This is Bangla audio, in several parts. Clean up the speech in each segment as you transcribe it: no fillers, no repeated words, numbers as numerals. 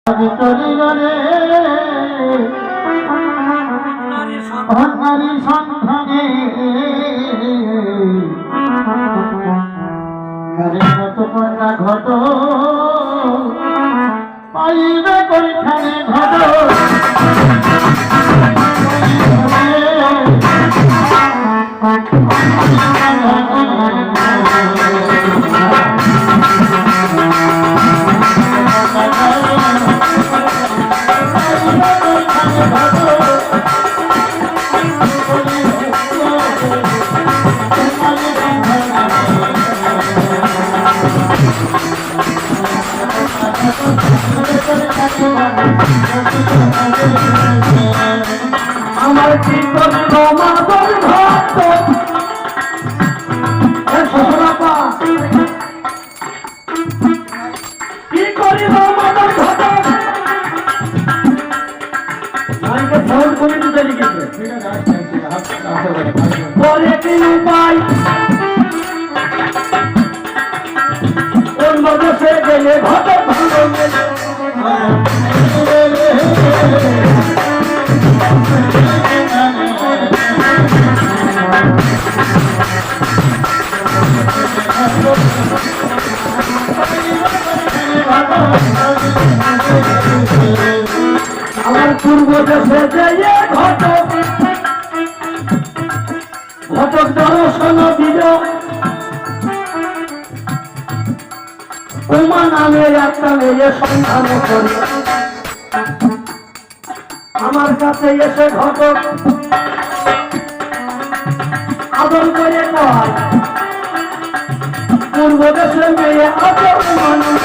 নারী সন্ধানে মতো কন্যা ঘট পাইবে কইখানে ঘট আমার কি করবো মাদর ভক্ত কি করিব মাদর ভক্ত আমাকে ফোন করে দিতে লিখেছে বলে কি উপায় কোন বদসে গেলে ভক্ত ভালো আমার পূর্ব দেশে যে ঘটক ঘটক দর্শন দিল উমা নামে একটা মেয়ে সন্ধান করি আমার কাছে এসে ঘটক আদর করে কয় পূর্ব দেশে মেয়ে আদর মানুষ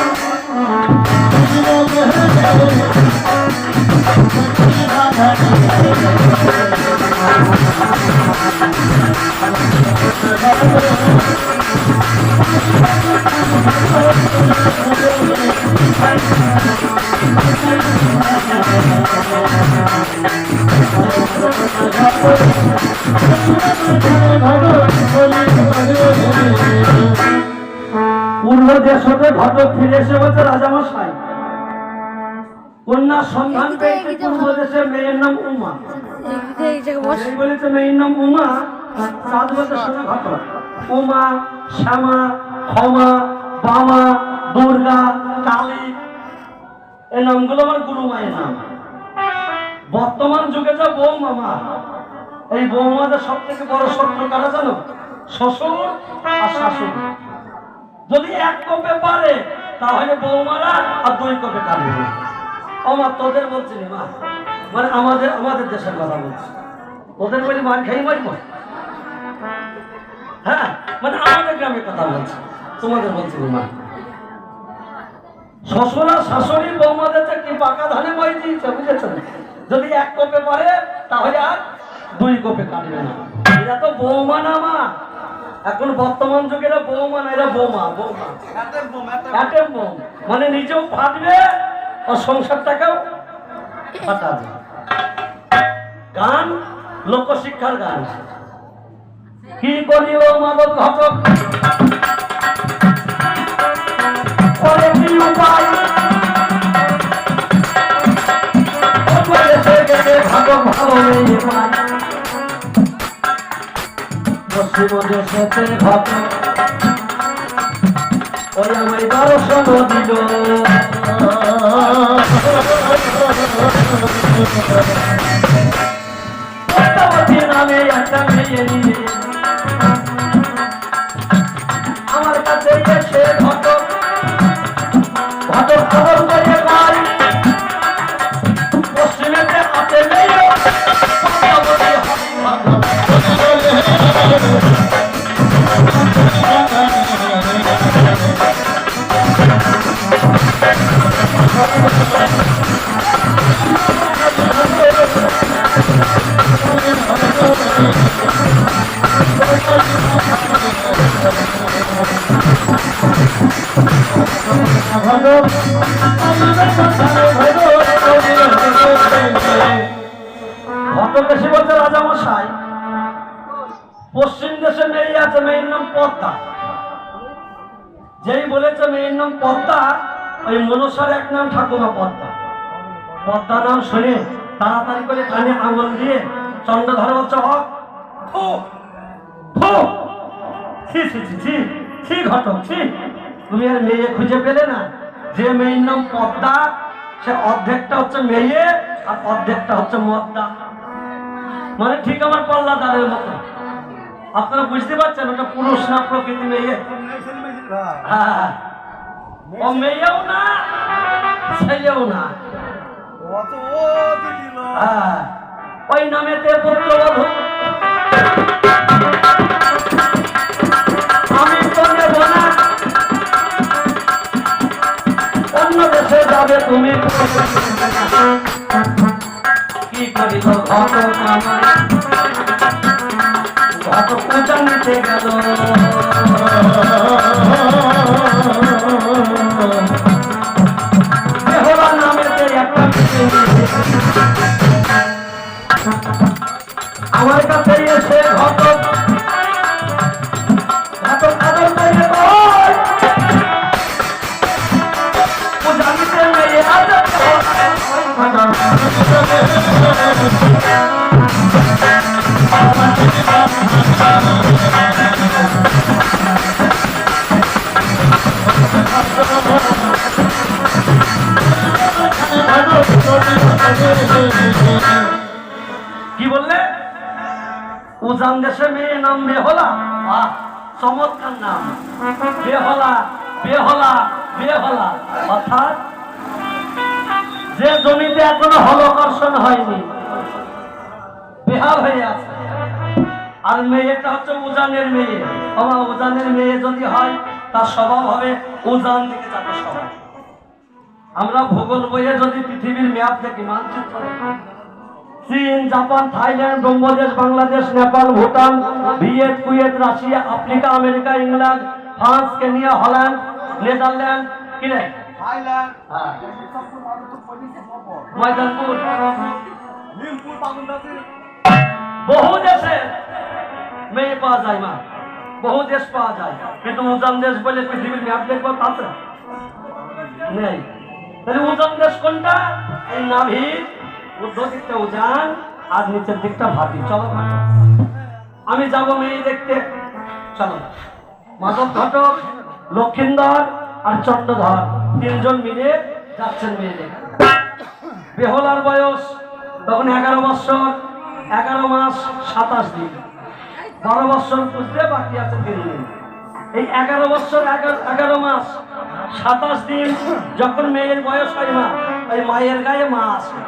পূর্ব দেশতে ঘটক ফিরে এসে বলছে রাজামশাই কন্যার সন্ধান পেয়েছে পূর্ব দেশের মেয়ের নাম উমা বলেছে মেয়ের নাম উমা 7 বছর সঙ্গে ঘটক উমা শ্যামা ক্ষমা বামা দুর্গা কালী এই নামগুলো আমার গুরু মায়ের নাম বর্তমান যুগে যা বৌমামা এই বৌমাদের সব থেকে বড় শত্রু কারা জানো শ্বশুর আর শাশুড়ি যদি এক কোপে পারে তাহলে বৌমারা আর 2 কোপে কাটবে আমার তোদের বলছি মা মানে আমাদের দেশের কথা বলছি ওদের বলি মার খাই মারব হ্যাঁ মানে আমাদের গ্রামের কথা বলছি তোমাদের বলছি মা শ্বশুর আর শাশুড়ি বৌমাদের কি পাকা ধানে মই দিয়েছে বুঝেছেন যদি এক কোপে পারে তাহলে আর 2 কোপে কাটবে না এরা তো বৌমা না মা এখন বর্তমান যুগের বৌমা না এরা বৌমা মানে নিজেও ফাটবে আর সংসারটাকেও ফাটাবে গান লোকশিক্ষার গান কি করি ও মাদক ঘটক করে কি উপায় ঘটক ভালো মেয়ে পায় পশ্চিম দেশেতে ঘটক ওই আমায় দর্শন দিল নামে একটা মেয়ে নিয়ে আমার কাছে এসে ঘটক ঘটক খবর করে পাই পশ্চিমেতে হাতে মেয়ে রাজামশাই পশ্চিম দেশে মেয়ে আছে মেয়ের নাম পদ্মা যেই বলেছে মেয়ের নাম পদ্মা ওই মনসার এক নাম ঠাকুমা পদ্মা পদ্মা নাম শুনে তাড়াতাড়ি করে কানে আঙুল দিয়ে চন্দ্রধর বলছে হক ছি ছি ছি ছি ছি ঘটক ছি, তুমি আর মেয়ে খুঁজে পেলে না? যে মেয়ের নাম পদ্মা সে অর্ধেকটা হচ্ছে মেয়ে আর অর্ধেকটা হচ্ছে মদ্দা, মানে ঠিক আমার পল্লাদারের মতো। আপনারা বুঝতে পারছেন ওটা পুরুষ না প্রকৃতি মেয়ে? হ্যাঁ, ও মেয়েও না ছেলেও না, হ্যাঁ, ওই নামেতে পুত্রবধূ। আমি তো নেব না, অন্য দেশে যাবে তুমি। কি করিব ঘটক আমার, ঘটক পূজা নিতে গেল। বেহলা নামেতে একটা আমার কাছে এসে ঘটক ঘটক আদর করে পূজা নিতে মেয়ে আদর কি বললে? উজান দেশে মেয়ে নাম বেহলা। চমৎকার নাম, বেহলা বেহলা বেহলা। অর্থাৎ যে জমিতে এখনো হলকর্ষণ হয়নি, বেহাল হয়ে আছে। আর মেয়েটা হচ্ছে উজানের মেয়ে। উজানের মেয়ে যদি হয় তার স্বভাব হবে উজান দিকে যাবে স্বভাব। আমরা ভূগোল বইয়ে যদি পৃথিবীর ম্যাপ দেখি, মানচিত্র, চীন, জাপান, থাইল্যান্ড, ব্রহ্মদেশ, Bangladesh, Nepal, Bhutan, Viet, Kuwait, Russia, Africa, America, England, France, Kenya, Holland, Netherland, কিনে ময়দানপুর, বহু দেশে মেয়ে পাওয়া যায়, মা বহু দেশ পাওয়া যায়, কিন্তু উজান দেশ বলে পৃথিবীর ম্যাপ দেখবো তাতে নেই। তাহলে উজান দেশ কোনটা? এই নাভির উর্ধ্ব দিকটা উজান আর নিচের দিকটা ভাটি। চলো আমি যাবো মেয়ে দেখতে, চলো। মাধব ঘটক, লক্ষিন্দর আর চন্দ্রধর তিনজন মিলে যাচ্ছেন মেয়ে দেখতে। বেহলার বয়স তখন 11 বছর 11 মাস 27 দিন। 12 বছর বুঝতে বাকি আছে 3 দিন। এই 11 বছর 11 মাস 27 দিন যখন মেয়ের বয়স হয়, মা ওই মায়ের গায়ে মা আসে।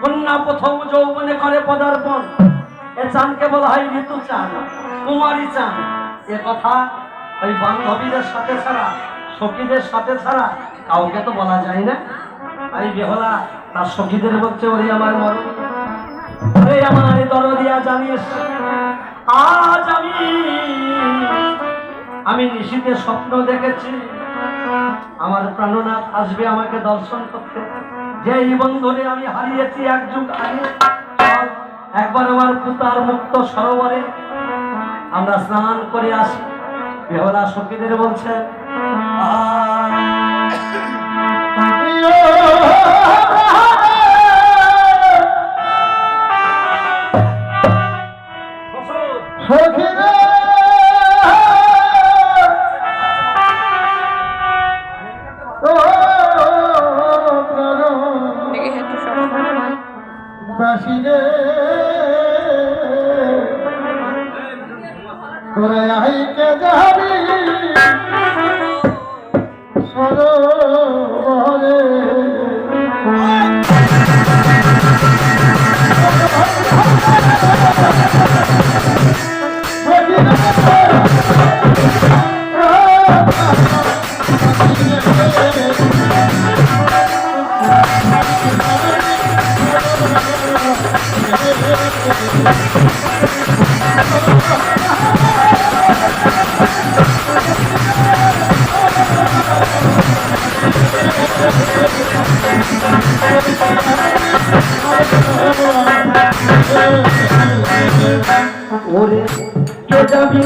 কন্যা প্রথম যৌবনে করে পদার্পণ। এ চাঁদকে বলা হয় ঋতু চাঁদ, কুমারী চাঁদ। এ কথা ওই বান্ধবীদের সাথে ছাড়া, সখীদের সাথে ছাড়া কাউকে তো বলা যায় না। এই বেহলা তার সখীদের বলছে, ওরে আমার মরণ, ওরে আমার দরদিয়া, জানিস আজ আমি নিশীথে স্বপ্ন দেখেছি আমার প্রাণনাথ আসবে আমাকে দর্শন করতে। যে জীবন ধরে আমি হারিয়েছি 1 যুগ আগে, একবার আমার পুতার মুক্ত সরোবরে আমরা স্নান করে আসি। বেহলা সখীদের বলছে, ওরে কে যাবি